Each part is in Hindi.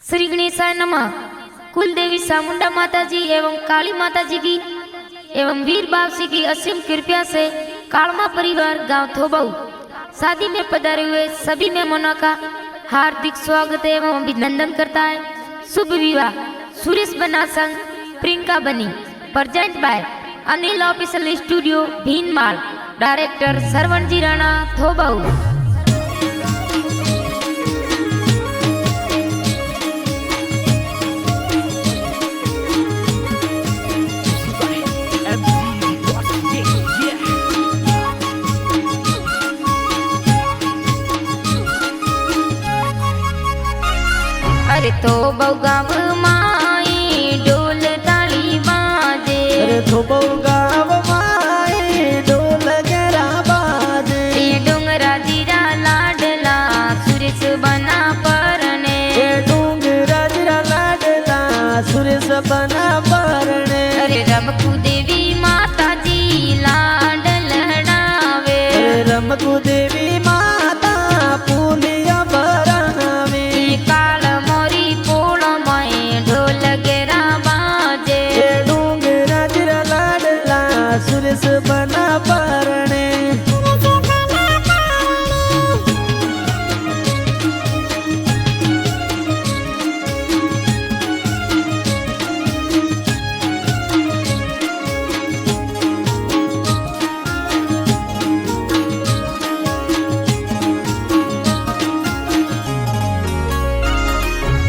श्री गणेशाय नमः। कुलदेवी चामुंडा माता जी एवं काली माता जी की एवं वीर बावसी की असीम कृपा से कालमा परिवार गांव थोबाऊ शादी में पधारे हुए सभी मेहमानों का हार्दिक स्वागत एवं अभिनंदन करता है। शुभ विवाह सुरेश बना संग प्रियंका बनी present by Anil official studio Bhinmal, director Sarvan ji Rana Thobau. अरे तो गाँव माई डोल ताली बाजे, अरे तो गाँव माई डोल गेरा बाजे। ये डोंगरा जीरा लाडला सुरेश बना परने, ये डोंगरा जीरा लाडला सुरेश बना परने। अरे रमकू देवी माता जी लाड लहरावे, अरे रमकू देवी माता पुलिया बरावे। काल मोरी पोड़ में ढोल गेरा बाजे, ये डोंगरा जीरा लाडला सुरेश बना परने।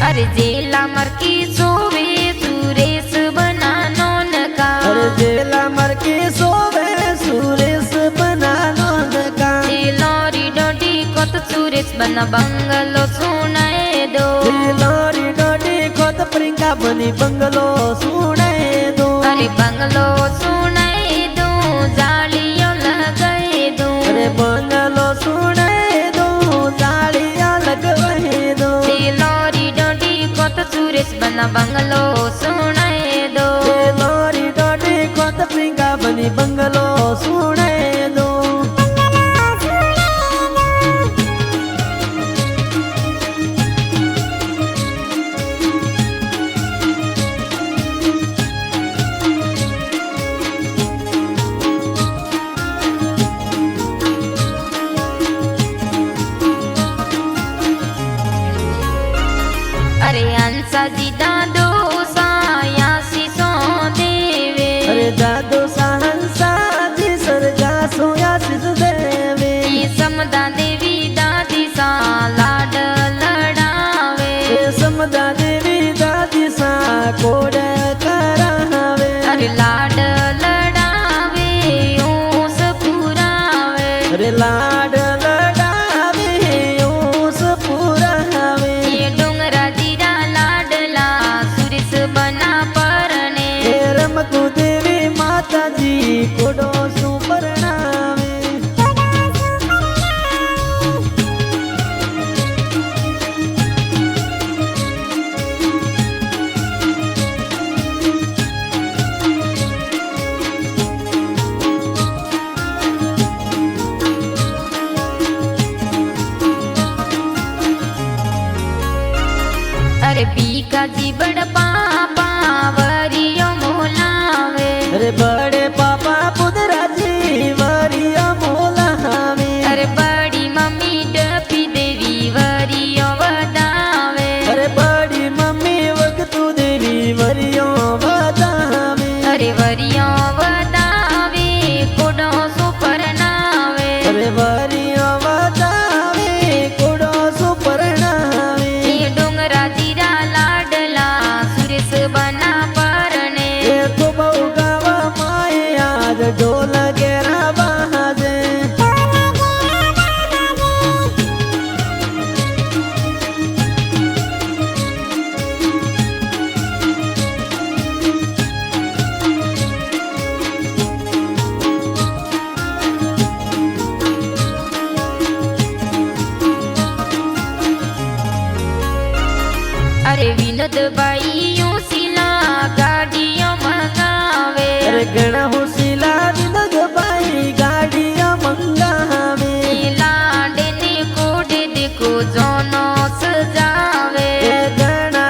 अरे जेला मर की सोवे सुरेश बना नौन का, अरे जेला मर के सोवे सुरेश बना नौन का। लौरी डोडी कोत सुरेश बना बंगलो सुनाए दो, लौरी डोडी खोत प्रियंका बनी बंगलो सुने दो। अरे बंगलो सुनाए दो जालियों लगाए दो, अरे बंगलो सुने दो तालियां लगवाए दो। लौरी डोडी कोत सुरेश बना बंगलो सुनाए दो। लौरी डोडी खोत प्रियंका बनी बंगलो सुने दो। अरे अंसा जी दादो साया सीसो देवे, अरे दादो सहनसा जी सरगा सोया सिस देवे। ये समदा देवी दादी सा लाड लड़ावे, समदा देवी दादी सा कोड करावे। अरे लाड लड़ावे ऊस पुरावे, अरे लाड लड़ावे ऊस पुरावे। ये डोंगरा जीरा लाडला सुरेश बना परने, हे रमकू देवी माता जी कोडो सु परणावे। अरे बीका जी बड़ पापा वरियो मोलावे, अरे बड़े पापा पुदरा जी वरिया मोलावे। अरे बड़ी मम्मी डपी देवी वरियो वदावे, अरे बड़ी मम्मी वक्तु देवी वरियो वदावे। अरे वरियो वदावे कोडो सो परनावे, अरे वरियो वदावे कोडो सु परणावे। ये डोंगरा जीरा लाडला सुरेश बना परने, ये तो बहु गावा माए आज ढोल गेरा बाजे। अरे विनोद बाई यूं सिला गाड़ियों मंगावे, अरे गणा होशिला विनोद बाई गाड़िया मंगावे। लाड ने कोड देखो जोनो सजावे, गणा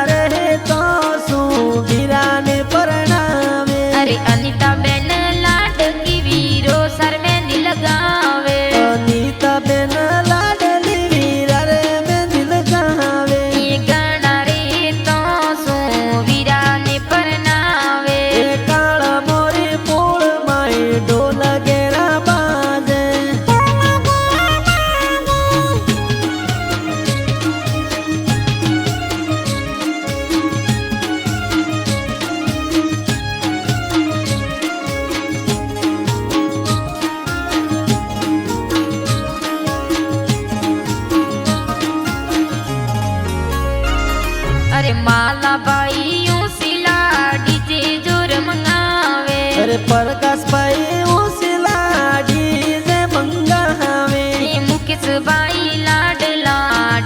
अरे माला बाई सिला डीजे जोर मंगावे अरे प्रकाश भाई उसिला डीजे मंगावे मुकेश बाई लाडला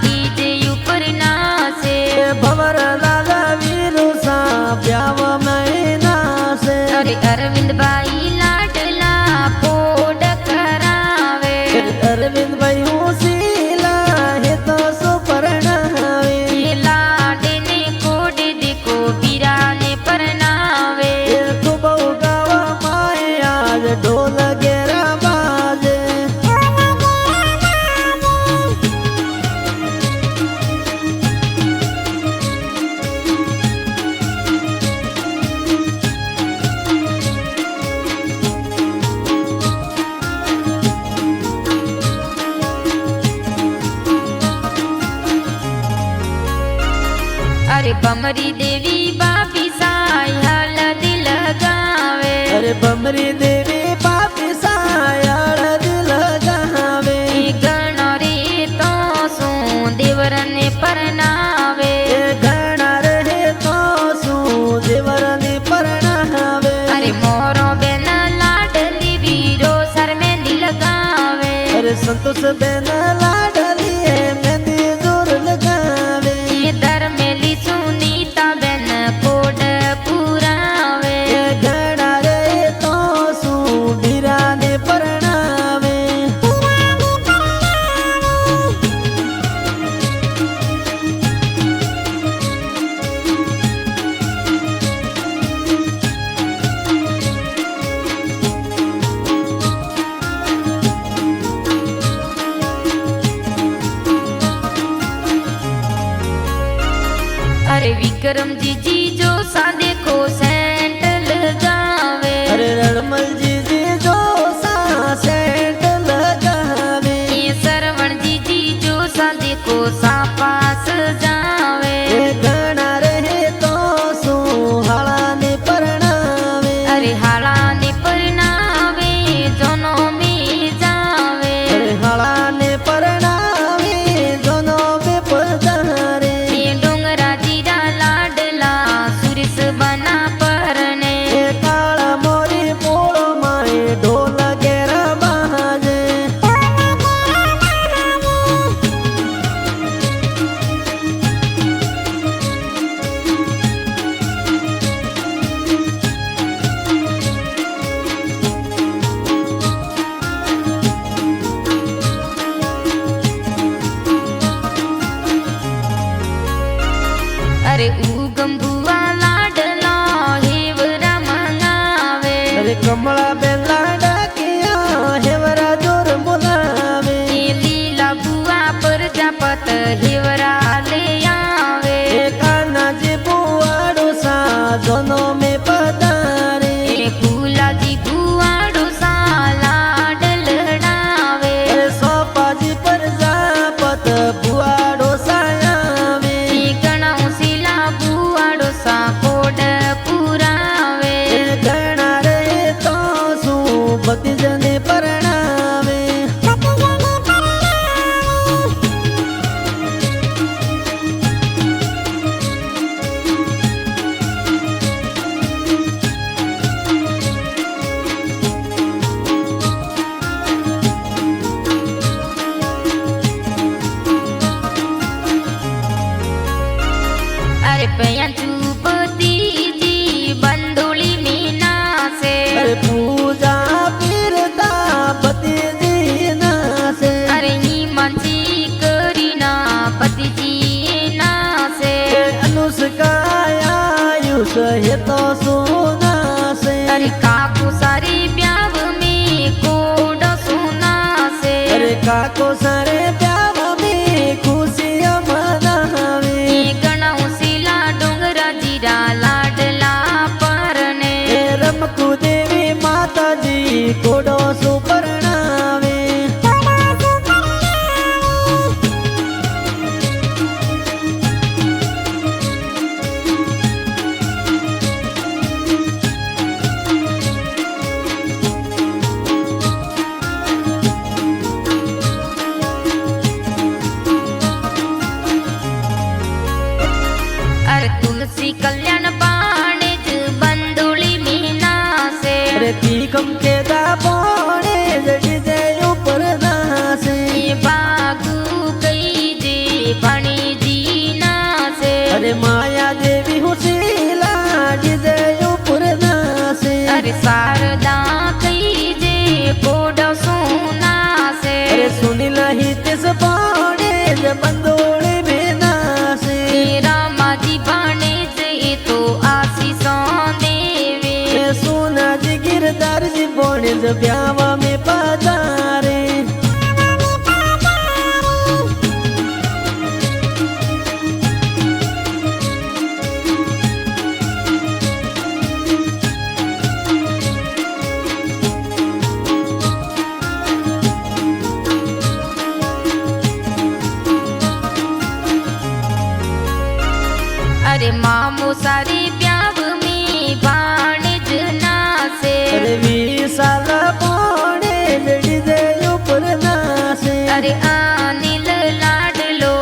डीजे ऊपर नाचे भवर लाला वीरू सा ब्याव में नाचे अरे अरविंद बाई लाडला पोड करावे अरविंद भाई उसिला हे तो सुपर्णावे लाडे ने कोड देखो बीरा ने परनावे तू बहु गावा माए आज ढोल गेरा बाजे अरे बमरी देवी बापी साई हल दिल गावे अरे बमरी देवी पापी सायाळ दिल गावे गण रे तो सो देवर ने परनावे घना रहे तो सू देवरनी परणावे अरे मोरो बेन लाडली वीरो सर में दिल गावे अरे संतोष बेन लाडली मेहंदी जोर लगावे धर्मेली सुनीता बेन कोड पुरावे घना रहे तो सू बीराने परणावे अरे विक्रम जी जो सा देखो सेंटल गावे अरे रणमल जी जो सा सेंट लगावे सरवण जी जो सा देखो सा पास जावे घना रहे तो सू हालाने परणावे अरे हाला ने परनावे जोनो में जावे अरे हालाने परणावे दोनों में पधारे डोंगरा जीरा लाडला सुरेश बना परने काला मोरी पोळो माए ढोल गेरा बाजे अरे उगम बुआ लाडला हेवरा मंगावे अरे कमला बेला डाकिया हेवरा जोर बुलावे लीला बुआ प्रजापत हेवरा ले आवे कान्हा जी बुआड़ो सा दोनों में पधारे फूला जी बुआड़ो सा लाड लड़ावे सोपा जी प्रजापत बुआड़ो सायावे गणाऊ सिला बुआड़ो सा कोड पुरावे घना रहे तो सू भतीजने परणावे अरे पैया चूपती जी बंदोली मीना से अरे पूजा पीरता भतीजी नासे अरे ही मंची करीना पति जी ना से अनुष्का आयुष हे तो सोना से अरे काकू सारी ब्याव में कोड सोना से अरे काको सारे प्याव में खुशियां मनावे गणाऊ सिला डोंगरा जीरा लाडला परने रमकू देवी माता जी कोडो सुपर्णावे तुलसी कल्याण पाणे ज बंदुली मीना से अरे तीकम के दा पाणे डीजे ऊपर नाचे बागु कई जे पाणी जी ना से अरे माया देवी हुशीला डीजे ऊपर नाचे अरे शारदा कई जे पोडो सोना से अरे सुनी लही तिस पाणे ज बंदोले में नाचे रामा जी पाणे जे तो आशीषों देवे सोना जी गिरदार जी पाणे ज ब्यावा में पधारे अरे मामो सारे ब्याव में बाणे जना से अरे 20 साल पाणे डीजे ऊपर नाचे अरे अनिल लाडलो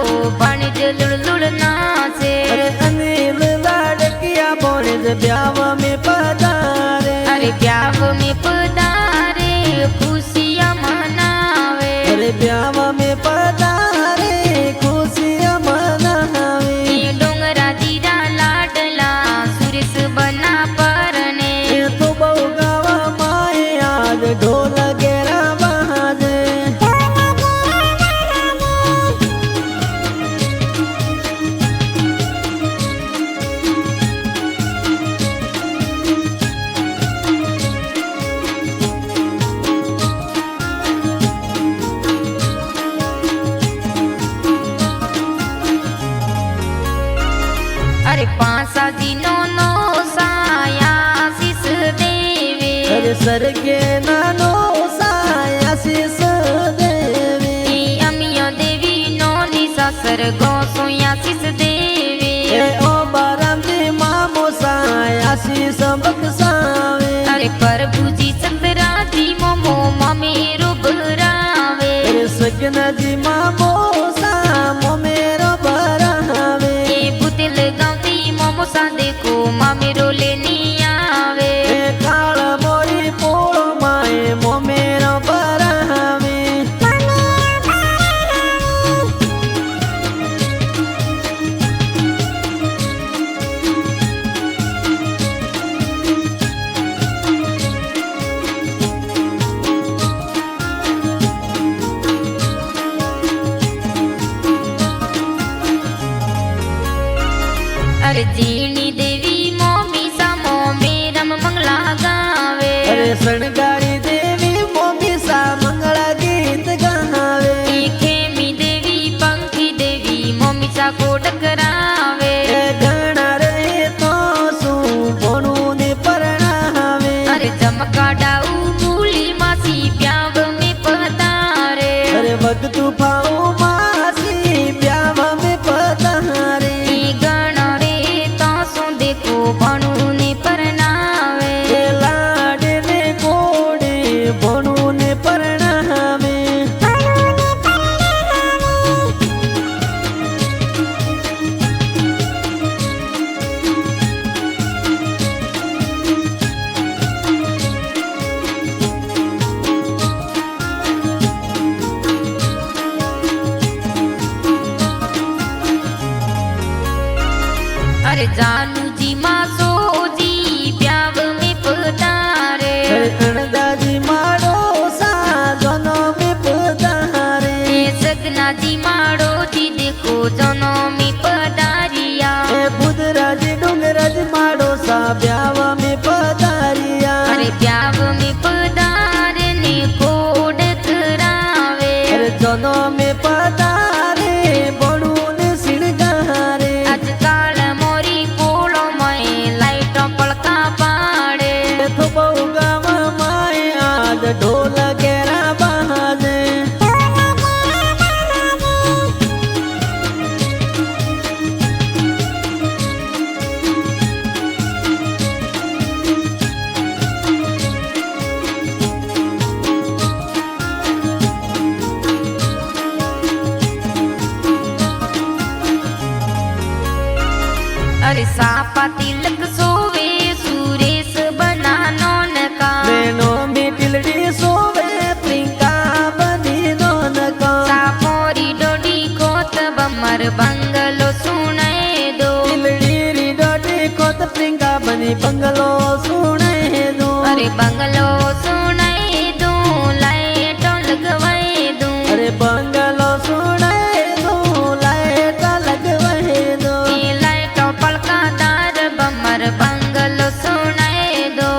बाणे लुड़ ना से अरे अनिल लाडकिया पाणे ज ब्याव में पधारे अरे ब्याव में पधारे खुशियां मनावे अरे ब्याव में पधारे खुशियां मनावे डोंगरा जीरा लाडला सुरेश बना परने तो बहु गावा माए आज ढोल गेरा बाजे अरे पांसा जी नो साया शिष देवे अरे सरगे नानो साया शिष देवे अमिया देवी नो निसासर गोसोया शिष देवे ओ बाराम जी मामो साया शिष बक्सावे अरे प्रभु जी चंद्रा जी मोमो ममेरो बरावे अरे सगना जी मामो सा मोमेरो बरावे बुतिल गाँवती मोमो सा देखो ममेरो लेनी आवे काल मोरी पोळो माए मोमेरो बरावे अरे जीनी देवी मोमी सा मोमेरम मंगला गावे अरे सणगारी देवी मोमी सा मंगला गीत गावे खेमी देवी पंखी देवी मोमी सा को डकरावे घणा रे तो सू बोनू ने परणावे अरे चमका डाऊ मूली मासी ब्याव में पधारे अरे वक्त फाऊ मासी ब्याव में पधारे गण रे तासो देखो भणु ने परनावे लाड ने कोडे बोनू ने परणावे अरे जानू जी मासो जी ब्याव में पधारे दादी मारो सा दोनों में पधारे सगना जी मारो जी देखो जनो में पधारिया बुधराज डूंगराज मारो सा ब्याव में पधारिया अरे ब्याव में पधारे ने कोड करावे अरे दोनों में पधारे बड़ू ने सिणगारे आजकल मोरी पोलो में लाइटों पलका पाड़े तो बहु गावा माए आज ढोल गेरा बाजे अरे सापा तिलक सोवे सुरेश बना नौन का बेनो मिटिलड़ी सोवे प्रिंका बनी नौन का सापोरी डोडी कोत बमर बंगलो सुने दो तिलड़ी री डोडी कोत प्रिंका बनी बंगलो सुने दो अरे बंगलो सुने दो लाइट लगवाए दो अरे बंगलो सुने दो लाइट लगवाए दो लाइट पलका दार बमर बंगलो सुने दो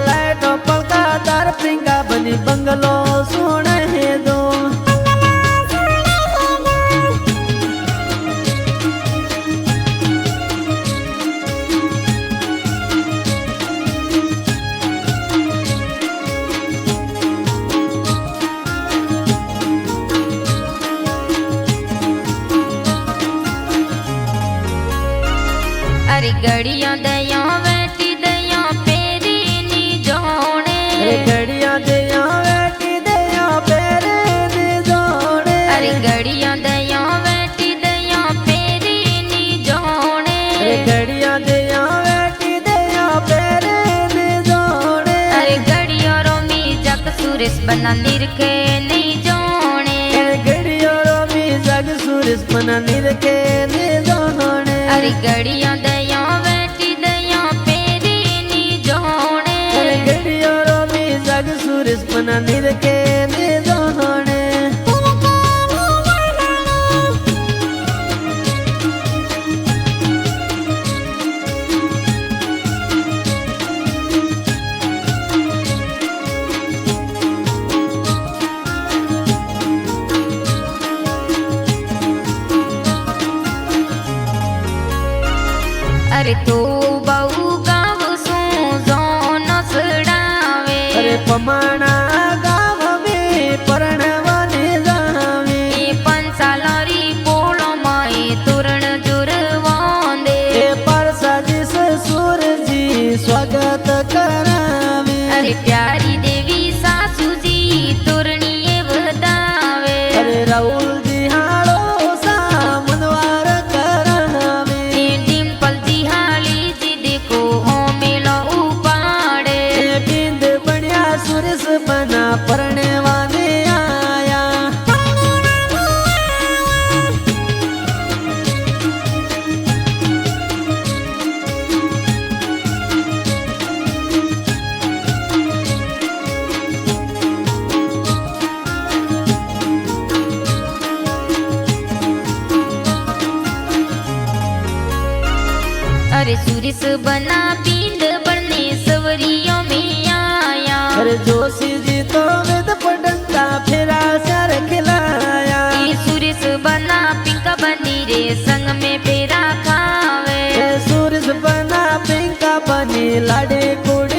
लाइट पलका दार प्रिंका बनी बंगलो सुने दो अरे गड़िया दया बेटी दया पेरी नी जोड़े घड़िया दया बेटी दया पेरे नी जोड़े अरे गड़िया दया बेटी दया पेरी नी जोड़े घड़िया दया बेटी दया पेरे नी जोड़े अरे गड़िया रोमी जग सुरेश बना निरखे नहीं जोड़े घड़िया रोमी जग सुरेश बना निरखे नी जोड़े अरे गड़िया दया बेटी दया पेरी नी जोड़े घड़िया रोमी जग सुरेश बना निरखे नी जोड़े अरे तो बहु गाव सू जो नसड़ावे अरे पमाना गाव में परणवाने जावे पंचालरी पोलो माए तोरण जुरवांदे परसा जिस सूरजी स्वागत करावे अरे प्यारी देवी सासू जी तोरणीए वदावे अरे राहुल जी हालो सा मनवार करावे डिम्पल जी हाली जी देखो हो मेलो उपाड़े बिंद बढ़िया सुरेश बना परणे वाने आया अरे सुरेश बना पिंड बनने सवरियों में आया अरे जोशी जी तो वेद पटंता फिरा सर खिलाया सुरेश बना पिंका बनी रे संग में फेरा खावे सुरेश बना पिंका बनी लाडे कुड़